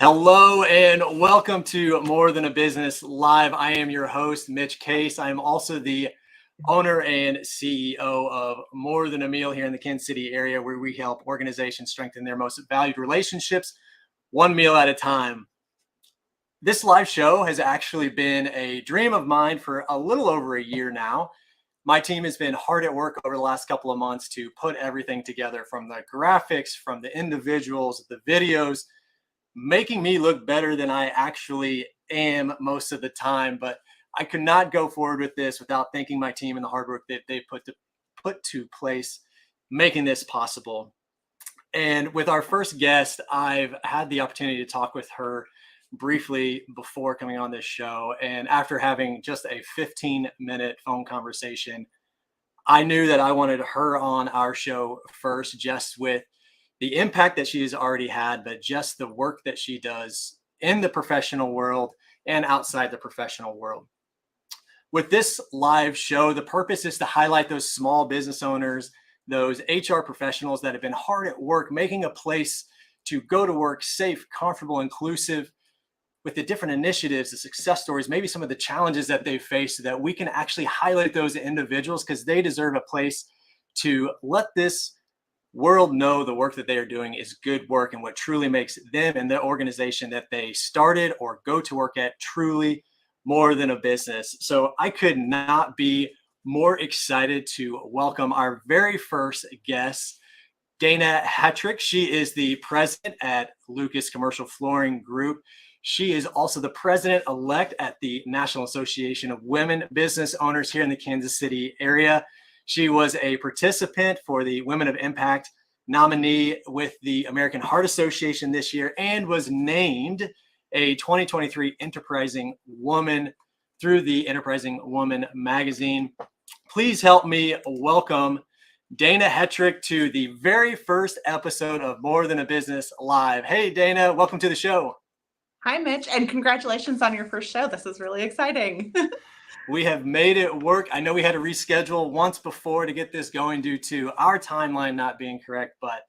Hello and welcome to More Than a Business Live. I am your host, Mitch Case. I am also the owner and CEO of More Than a Meal here in the Kansas City area, where we help organizations strengthen their most valued relationships, one meal at a time. This live show has actually been a dream of mine for a little over a year now. My team has been hard at work over the last couple of months to put everything together, from the graphics, from the individuals, the videos, making me look better than I actually am most of the time. But I could not go forward with this without thanking my team and the hard work that they put to place, making this possible. And with our first guest, I've had the opportunity to talk with her briefly before coming on this show. And after having just a 15-minute phone conversation, I knew that I wanted her on our show first, just with the impact that she has already had, but just the work that she does in the professional world and outside the professional world. With this live show, the purpose is to highlight those small business owners, those HR professionals that have been hard at work, making a place to go to work safe, comfortable, inclusive, with the different initiatives, the success stories, maybe some of the challenges that they've faced, so that we can actually highlight those individuals, because they deserve a place to let this world know the work that they are doing is good work, and what truly makes them and the organization that they started or go to work at truly more than a business. So I could not be more excited to welcome our very first guest, Dana Hetrick. She is the president at Lucas Commercial Flooring Group. She is also the president-elect at the National Association of Women Business Owners here in the Kansas City area. She was a participant for the Women of Impact nominee with the American Heart Association this year, and was named a 2023 Enterprising Woman through the Enterprising Woman magazine. Please help me welcome Dana Hetrick to the very first episode of More Than a Business Live. Hey, Dana, welcome to the show. Hi, Mitch, and congratulations on your first show. This is really exciting. We have made it work. I know we had to reschedule once before to get this going due to our timeline not being correct, but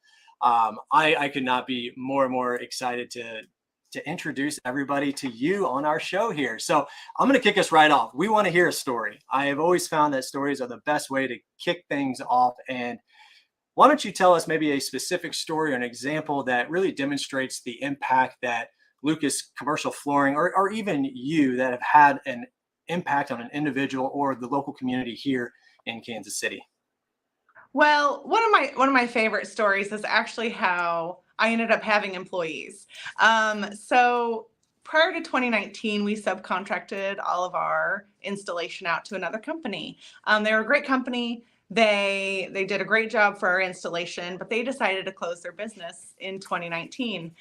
I could not be more and more excited to introduce everybody to you on our show here. So I'm going to kick us right off. We want to hear a story. I have always found that stories are the best way to kick things off. And why don't you tell us maybe a specific story or an example that really demonstrates the impact that Lucas Commercial Flooring, or even you, that have had an impact on an individual or the local community here in Kansas City? Well, one of my favorite stories is actually how I ended up having employees. So prior to 2019, we subcontracted all of our installation out to another company. They were a great company. They did a great job for our installation, but they decided to close their business in 2019.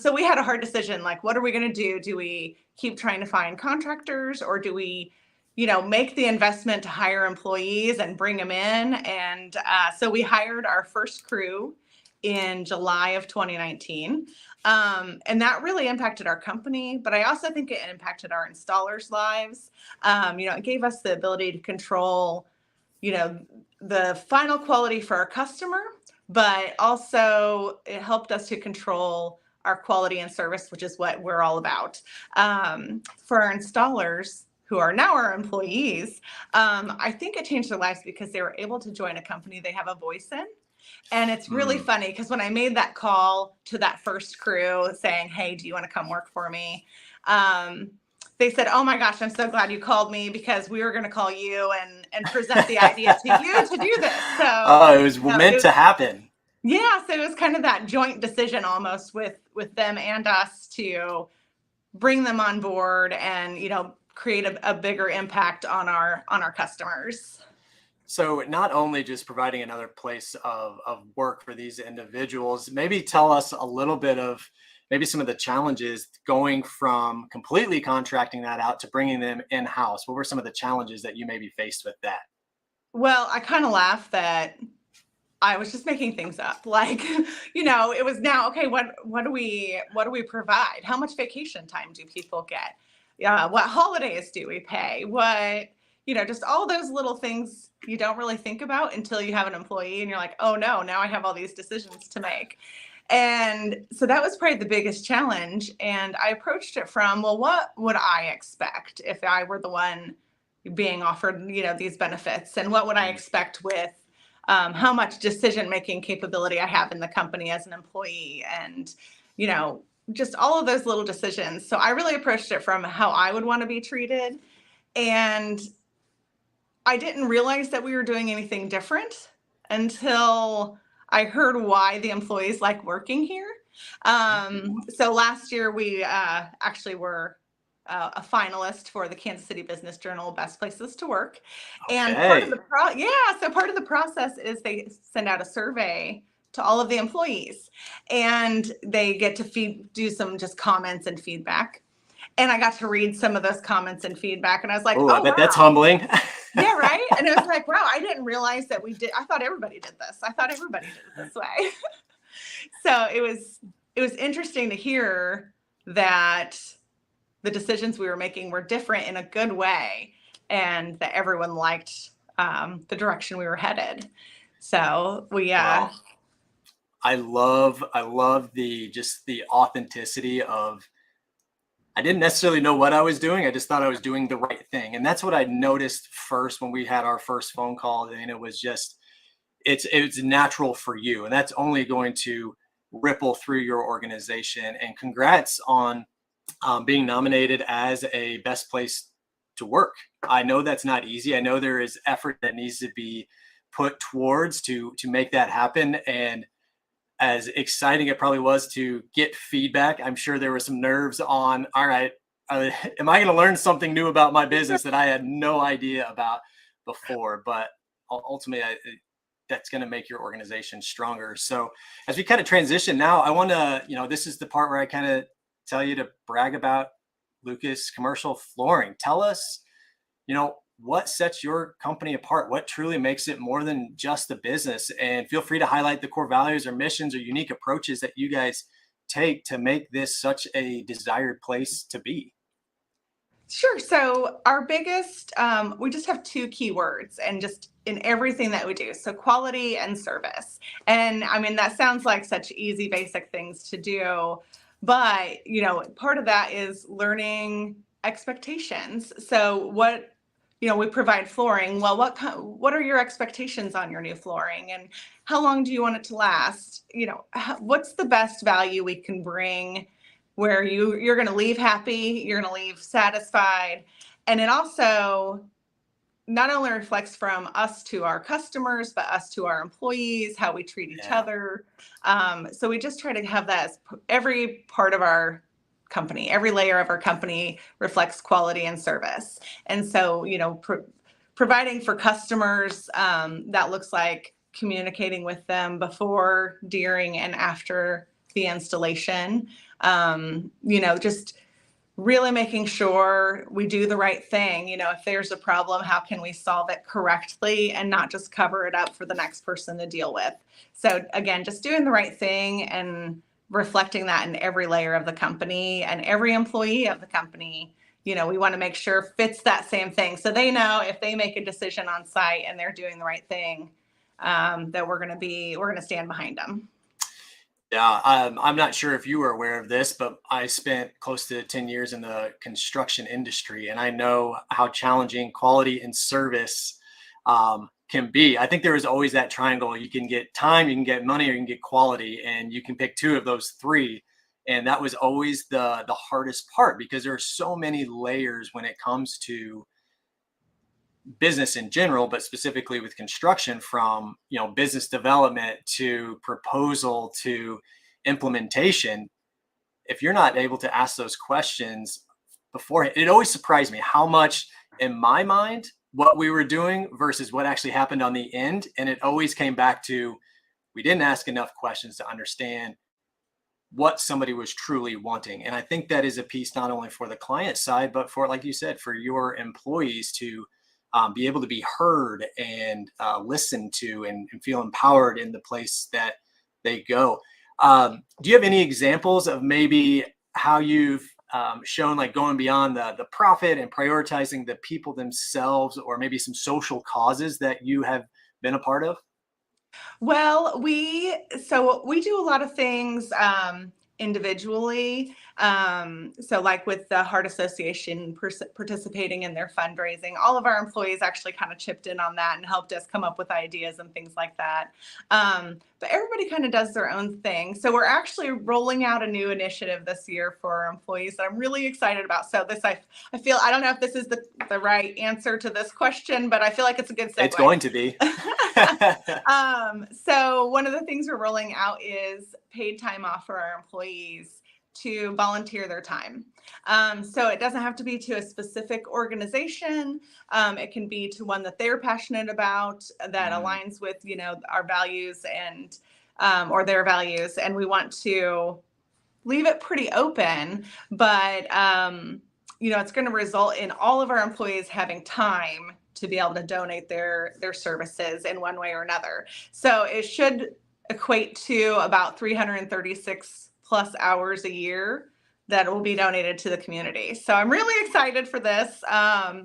So we had a hard decision, like, what are we going to do? Do we keep trying to find contractors, or do we, make the investment to hire employees and bring them in? And so we hired our first crew in July of 2019. And that really impacted our company, but I also think it impacted our installers' lives. It gave us the ability to control the final quality for our customer, but also it helped us to control our quality and service, which is what we're all about. For our installers, who are now our employees, I think it changed their lives because they were able to join a company they have a voice in. And it's really funny because when I made that call to that first crew saying, hey, do you want to come work for me? They said, oh my gosh, I'm so glad you called me, because we were going to call you and present the idea to you to do this. So it was meant to happen. Yeah. So it was kind of that joint decision almost with them and us to bring them on board and, create a bigger impact on our customers. So not only just providing another place of work for these individuals, maybe tell us a little bit of maybe some of the challenges going from completely contracting that out to bringing them in-house. What were some of the challenges that you maybe faced with that? Well, I kind of laugh that I was just making things up. Like, it was now, okay, what do we provide? How much vacation time do people get? What holidays do we pay? What, just all those little things you don't really think about until you have an employee and you're like, oh no, now I have all these decisions to make. And so that was probably the biggest challenge. And I approached it from, well, what would I expect if I were the one being offered, these benefits? And what would I expect with how much decision-making capability I have in the company as an employee? And, just all of those little decisions. So I really approached it from how I would want to be treated. And I didn't realize that we were doing anything different until I heard why the employees like working here. So last year we actually were a finalist for the Kansas City Business Journal Best Places to Work. And part of the part of the process is they send out a survey to all of the employees, and they get to do some just comments and feedback. And I got to read some of those comments and feedback, and I was like, I bet wow. That's humbling. Yeah, right. And it was like, wow, I didn't realize that we did. I thought everybody did this. I thought everybody did it this way. So it was interesting to hear that the decisions we were making were different in a good way, and that everyone liked the direction we were headed. So we Wow. I love the authenticity of, I didn't necessarily know what I was doing. I just thought I was doing the right thing. And that's what I noticed first when we had our first phone call. And it was just, it's natural for you. And that's only going to ripple through your organization. And congrats on being nominated as a best place to work. I know that's not easy. I know there is effort that needs to be put towards to make that happen. And as exciting it probably was to get feedback, I'm sure there were some nerves on, all right, am I going to learn something new about my business that I had no idea about before? But ultimately, that's going to make your organization stronger. So as we kind of transition now, I want to, this is the part where I kind of tell you to brag about Lucas Commercial Flooring. Tell us, what sets your company apart? What truly makes it more than just a business? And feel free to highlight the core values or missions or unique approaches that you guys take to make this such a desired place to be. Sure. So our biggest, we just have two keywords and just in everything that we do. So quality and service. And I mean, that sounds like such easy, basic things to do, but, part of that is learning expectations. So we provide flooring. Well, what are your expectations on your new flooring, and how long do you want it to last? What's the best value we can bring where you're going to leave happy, you're going to leave satisfied. And it also not only reflects from us to our customers, but us to our employees, how we treat each other. So we just try to have that as every part of our company, every layer of our company reflects quality and service. And so, providing for customers, that looks like communicating with them before, during, and after the installation. Just really making sure we do the right thing. If there's a problem, how can we solve it correctly and not just cover it up for the next person to deal with? So again, just doing the right thing and reflecting that in every layer of the company and every employee of the company. We want to make sure fits that same thing. So they know if they make a decision on site and they're doing the right thing, that we're going to stand behind them. Yeah, I'm not sure if you were aware of this, but I spent close to 10 years in the construction industry, and I know how challenging quality and service can be. I think there is always that triangle. You can get time, you can get money, or you can get quality, and you can pick two of those three. And that was always the hardest part, because there are so many layers when it comes to business in general, but specifically with construction, from business development to proposal to implementation. If you're not able to ask those questions beforehand, it always surprised me how much in my mind what we were doing versus what actually happened on the end. And it always came back to, we didn't ask enough questions to understand what somebody was truly wanting. And I think that is a piece not only for the client side, but for, like you said, for your employees to be able to be heard and listened to and feel empowered in the place that they go. Do you have any examples of maybe how you've shown like going beyond the profit and prioritizing the people themselves, or maybe some social causes that you have been a part of? Well, we do a lot of things individually. So like with the Heart Association participating in their fundraising, all of our employees actually kind of chipped in on that and helped us come up with ideas and things like that. But everybody kind of does their own thing. So we're actually rolling out a new initiative this year for our employees that I'm really excited about. So I feel, I don't know if this is the right answer to this question, but I feel like it's a good segue. It's going to be. So one of the things we're rolling out is paid time off for our employees to volunteer their time. So it doesn't have to be to a specific organization. It can be to one that they're passionate about that aligns with, our values and, or their values. And we want to leave it pretty open, but, it's going to result in all of our employees having time to be able to donate their services in one way or another. So it should equate to about 336 plus hours a year that will be donated to the community. So I'm really excited for this.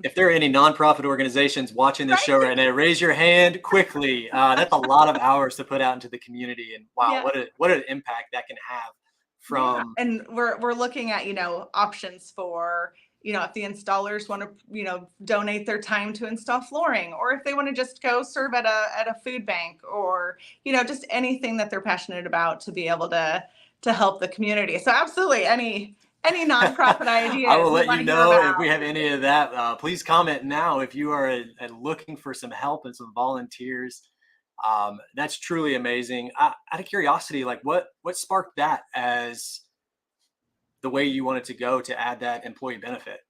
If there are any nonprofit organizations watching this show right now, raise your hand quickly. That's a lot of hours to put out into the community, and wow, what an impact that can have from. Yeah. And we're looking at options for if the installers want to donate their time to install flooring, or if they want to just go serve at a food bank, or just anything that they're passionate about to be able to help the community. So absolutely any nonprofit ideas. I will let you know if we have any of that. Please comment now if you are looking for some help and some volunteers. That's truly amazing. Out of curiosity, like what sparked that as the way you wanted to go to add that employee benefit?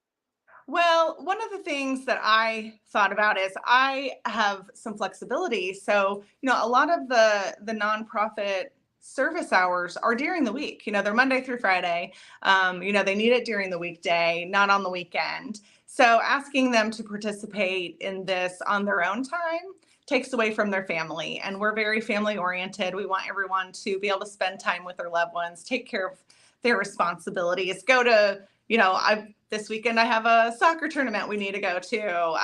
Well, one of the things that I thought about is I have some flexibility. So, a lot of the nonprofit service hours are during the week. They're Monday through Friday. They need it during the weekday, not on the weekend. So asking them to participate in this on their own time takes away from their family. And we're very family oriented. We want everyone to be able to spend time with their loved ones, take care of their responsibilities, go to, this weekend I have a soccer tournament we need to go to.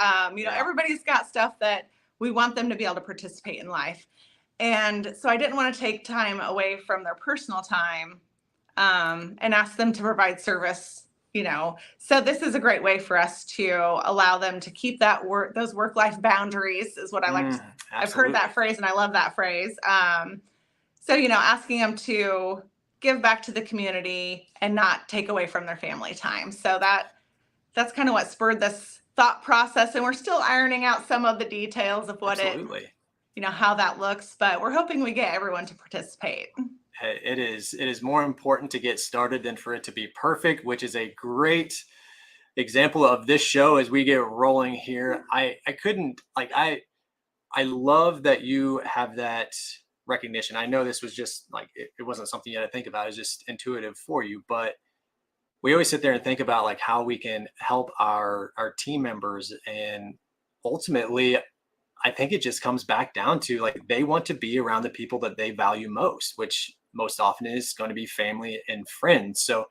Everybody's got stuff that we want them to be able to participate in life. And so I didn't want to take time away from their personal time and ask them to provide service, So this is a great way for us to allow them to keep those work-life boundaries is what I like. I've heard that phrase and I love that phrase. So, asking them to give back to the community and not take away from their family time. So that's kind of what spurred this thought process. And we're still ironing out some of the details of what how that looks, but we're hoping we get everyone to participate. It is more important to get started than for it to be perfect, which is a great example of this show as we get rolling here. I love that you have that recognition. I know this was just like, it wasn't something you had to think about. It's just intuitive for you, but we always sit there and think about like how we can help our team members. And ultimately, I think it just comes back down to like, they want to be around the people that they value most, which most often is going to be family and friends. So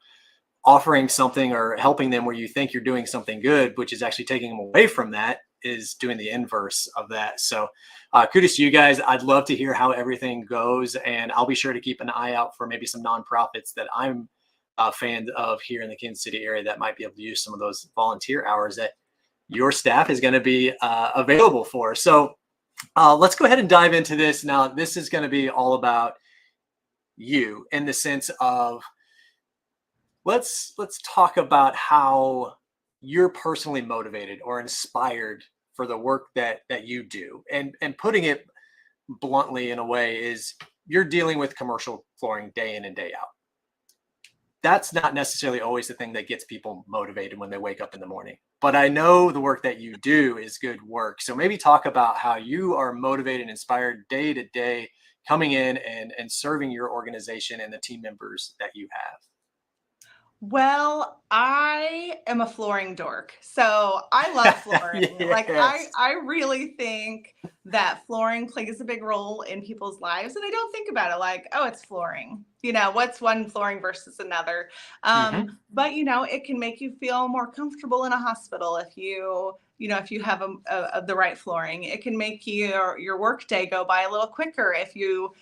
offering something or helping them where you think you're doing something good, which is actually taking them away from that, is doing the inverse of that. So kudos to you guys. I'd love to hear how everything goes, and I'll be sure to keep an eye out for maybe some nonprofits that I'm a fan of here in the Kansas City area that might be able to use some of those volunteer hours that your staff is going to be available for. So let's go ahead and dive into this. Now, this is going to be all about you in the sense of let's talk about how you're personally motivated or inspired for the work that you do. And putting it bluntly in a way is you're dealing with commercial flooring day in and day out. That's not necessarily always the thing that gets people motivated when they wake up in the morning. But I know the work that you do is good work. So maybe talk about how you are motivated and inspired day to day coming in and serving your organization and the team members that you have. Well, I am a flooring dork. So I love flooring. Like Yes. I really think that flooring plays a big role in people's lives. And I don't think about it like, oh, it's flooring. What's one flooring versus another? Hmm. But it can make you feel more comfortable in a hospital if you have the right flooring. It can make your work day go by a little quicker if you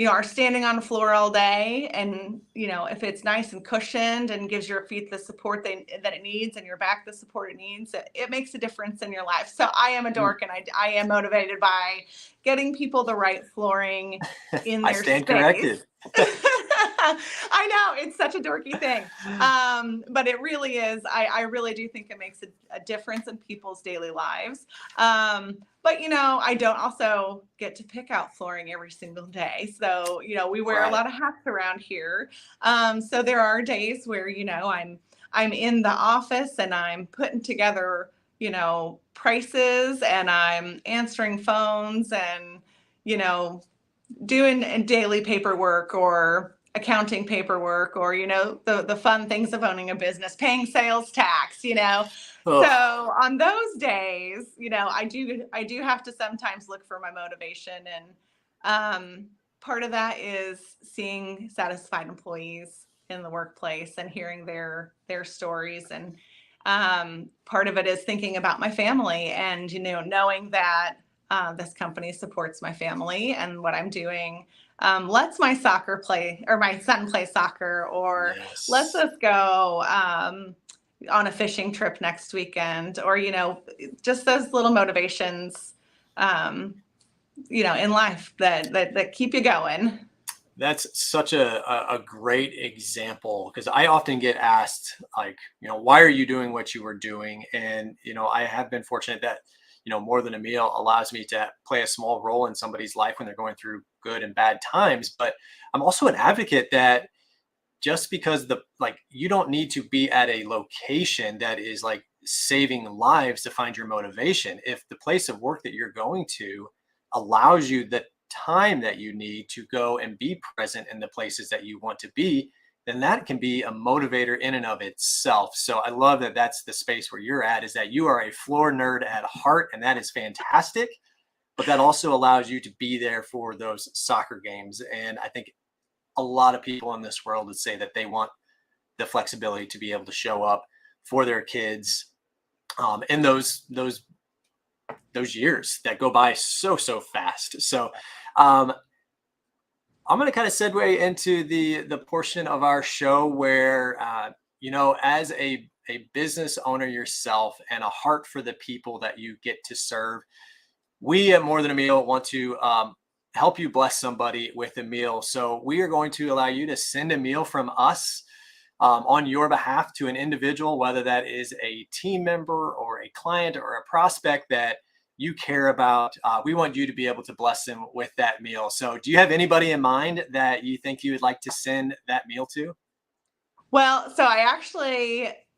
are standing on the floor all day, and if it's nice and cushioned and gives your feet the support that it needs and your back the support it needs, it makes a difference in your life. So I am a dork, and I am motivated by getting people the right flooring in I their stand space. corrected. I know it's such a dorky thing, but it really is. I really do think it makes a difference in people's daily lives. But I don't also get to pick out flooring every single day. So we wear a Right. lot of hats around here. So there are days where I'm in the office and I'm putting together prices, and I'm answering phones, and doing daily paperwork or accounting paperwork, or the fun things of owning a business, paying sales tax. So Oh, on those days, I do have to sometimes look for my motivation, and part of that is seeing satisfied employees in the workplace and hearing their stories, and part of it is thinking about my family, and knowing that this company supports my family and what I'm doing. Lets my son play soccer, or lets yes. us go on a fishing trip next weekend, or just those little motivations, um, in life that keep you going. That's such a great example, because I often get asked, like, why are you doing what you were doing? And, I have been fortunate that, More Than a Meal allows me to play a small role in somebody's life when they're going through good and bad times. But I'm also an advocate that just because you don't need to be at a location that is like saving lives to find your motivation. If the place of work that you're going to allows you the time that you need to go and be present in the places that you want to be, then that can be a motivator in and of itself. So I love that that's the space where you're at, is that you are a floor nerd at heart, and that is fantastic. But that also allows you to be there for those soccer games. And I think a lot of people in this world would say that they want the flexibility to be able to show up for their kids in those years that go by so fast. So um, I'm going to kind of segue into the portion of our show where as a business owner yourself and a heart for the people that you get to serve, we at More Than a Meal want to help you bless somebody with a meal. So we are going to allow you to send a meal from us on your behalf to an individual, whether that is a team member or a client or a prospect that you care about. We want you to be able to bless them with that meal. So do you have anybody in mind that you think you would like to send that meal to? Well, so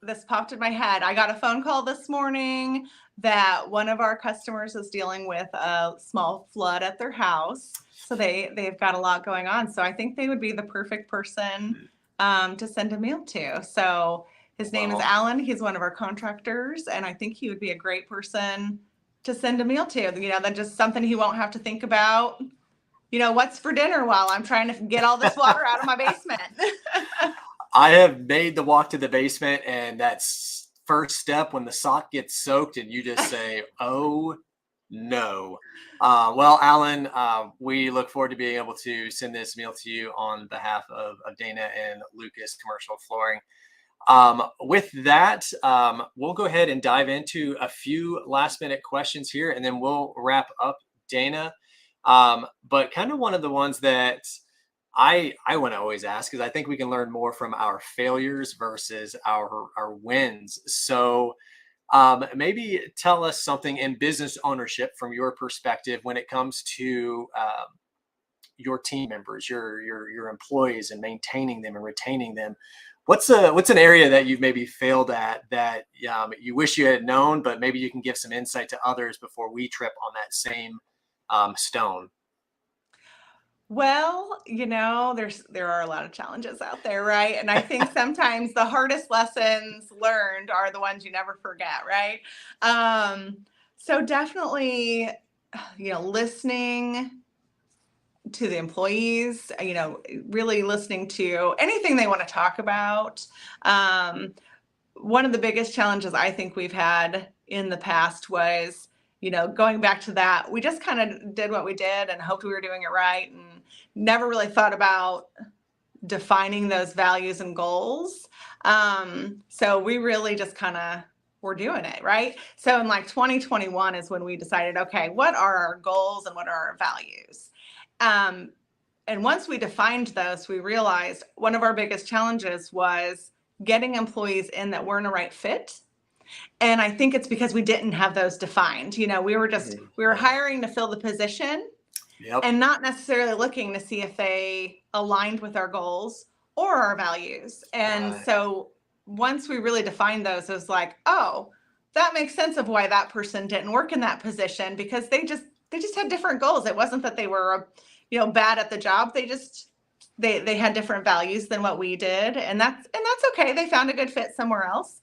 this popped in my head. I got a phone call this morning that one of our customers is dealing with a small flood at their house. So they've got a lot going on. So I think they would be the perfect person to send a meal to. So his name is Well, Alan. He's one of our contractors, and I think he would be a great person to send a meal to. That's just something he won't have to think about. What's for dinner while I'm trying to get all this water out of my basement. I have made the walk to the basement, and that's first step when the sock gets soaked and you just say, oh no. Well, Alan, we look forward to being able to send this meal to you on behalf of Dana and Lucas Commercial Flooring. With that, we'll go ahead and dive into a few last minute questions here, and then we'll wrap up, Dana. But kind of one of the ones that I want to always ask, because I think we can learn more from our failures versus our wins. So maybe tell us something in business ownership from your perspective when it comes to your team members, your employees, and maintaining them and retaining them. What's an area that you've maybe failed at that you wish you had known, but maybe you can give some insight to others before we trip on that same stone? Well, there are a lot of challenges out there, right? And I think sometimes the hardest lessons learned are the ones you never forget, right? So definitely, listening to the employees, really listening to anything they want to talk about. One of the biggest challenges I think we've had in the past was, going back to that, we just kind of did what we did and hoped we were doing it right and never really thought about defining those values and goals. So we really just kind of were doing it, right? So in like 2021 is when we decided, okay, what are our goals and what are our values? And once we defined those, we realized one of our biggest challenges was getting employees in that weren't a right fit. And I think it's because we didn't have those defined. We were hiring to fill the position. Yep. And not necessarily looking to see if they aligned with our goals or our values. And so once we really defined those, it was like, oh, that makes sense of why that person didn't work in that position, because they just had different goals. It wasn't that they were, bad at the job. They had different values than what we did. And that's okay. They found a good fit somewhere else.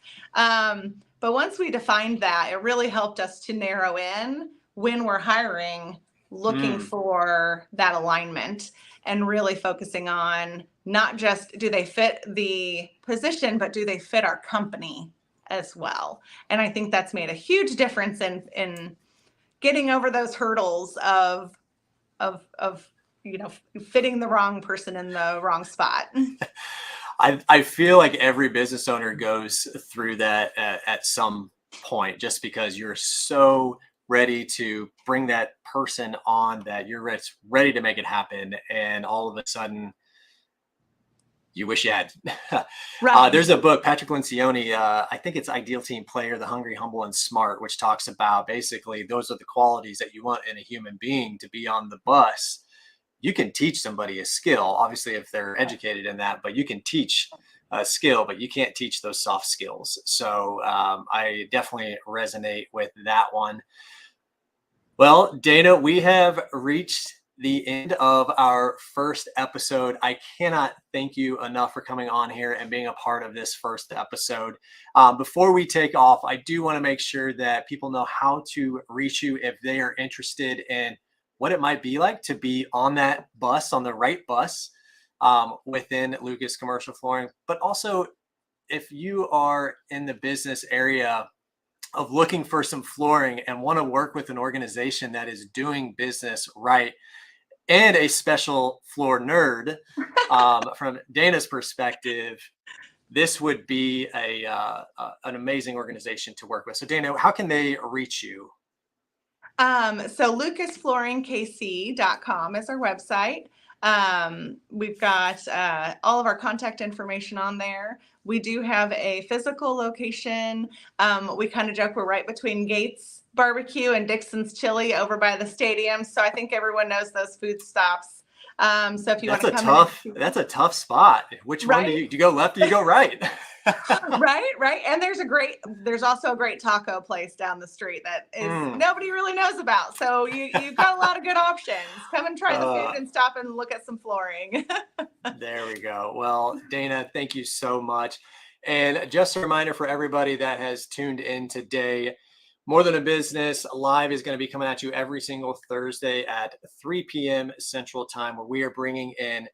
But once we defined that, it really helped us to narrow in when we're hiring, looking for that alignment and really focusing on not just do they fit the position, but do they fit our company as well. And I think that's made a huge difference in getting over those hurdles of fitting the wrong person in the wrong spot. I feel like every business owner goes through that at some point, just because you're so ready to bring that person on that you're ready to make it happen. And all of a sudden you wish you had. Right. There's a book, Patrick Lencioni, I think it's Ideal Team Player, The Hungry, Humble, and Smart, which talks about basically those are the qualities that you want in a human being to be on the bus. You can teach somebody a skill, obviously, if they're educated in that, but you can teach a skill, but you can't teach those soft skills. So I definitely resonate with that one. Well, Dana, we have reached the end of our first episode. I cannot thank you enough for coming on here and being a part of this first episode. Before we take off, I do want to make sure that people know how to reach you if they are interested in what it might be like to be on that bus, on the right bus within Lucas Commercial Flooring. But also, if you are in the business area of looking for some flooring and want to work with an organization that is doing business right, and a special floor nerd, from Dana's perspective, this would be an amazing organization to work with. So Dana, how can they reach you? So lucasflooringkc.com is our website. We've got all of our contact information on there. We do have a physical location. We kind of joke we're right between Gates Barbecue and Dixon's Chili over by the stadium. So I think everyone knows those food stops. So if you want to come that's a tough spot. Which one do you go left or you go right? Right. And there's also a great taco place down the street that is nobody really knows about. So you've got a lot of good options. Come and try the food and stop and look at some flooring. There we go. Well, Dana, thank you so much. And just a reminder for everybody that has tuned in today, More Than a Business Live is going to be coming at you every single Thursday at 3 p.m. Central Time, where we are bringing in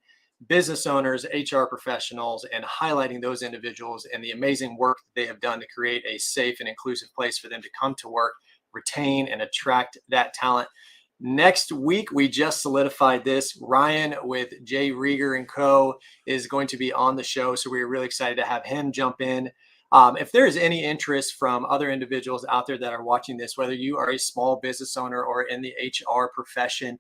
business owners, HR professionals, and highlighting those individuals and the amazing work that they have done to create a safe and inclusive place for them to come to work, retain, and attract that talent. Next week, we just solidified this. Ryan with Jay Rieger and Co. is going to be on the show, so we're really excited to have him jump in. If there is any interest from other individuals out there that are watching this, whether you are a small business owner or in the HR profession,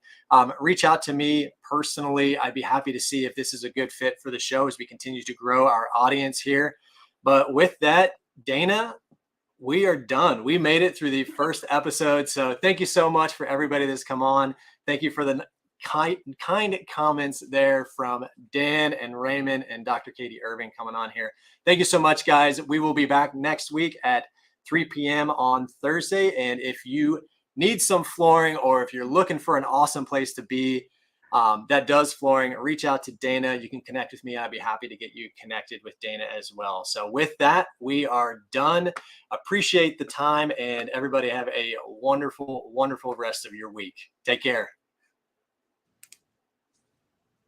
reach out to me personally. I'd be happy to see if this is a good fit for the show as we continue to grow our audience here. But with that, Dana, we are done. We made it through the first episode. So thank you so much for everybody that's come on. Thank you for the kind comments there from Dan and Raymond and Dr. Katie Irving coming on here. Thank you so much, guys. We will be back next week at 3 p.m. on Thursday. And if you need some flooring or if you're looking for an awesome place to be, that does flooring, reach out to Dana. You can connect with me. I'd be happy to get you connected with Dana as well. So with that, we are done. Appreciate the time, and everybody have a wonderful, wonderful rest of your week. Take care.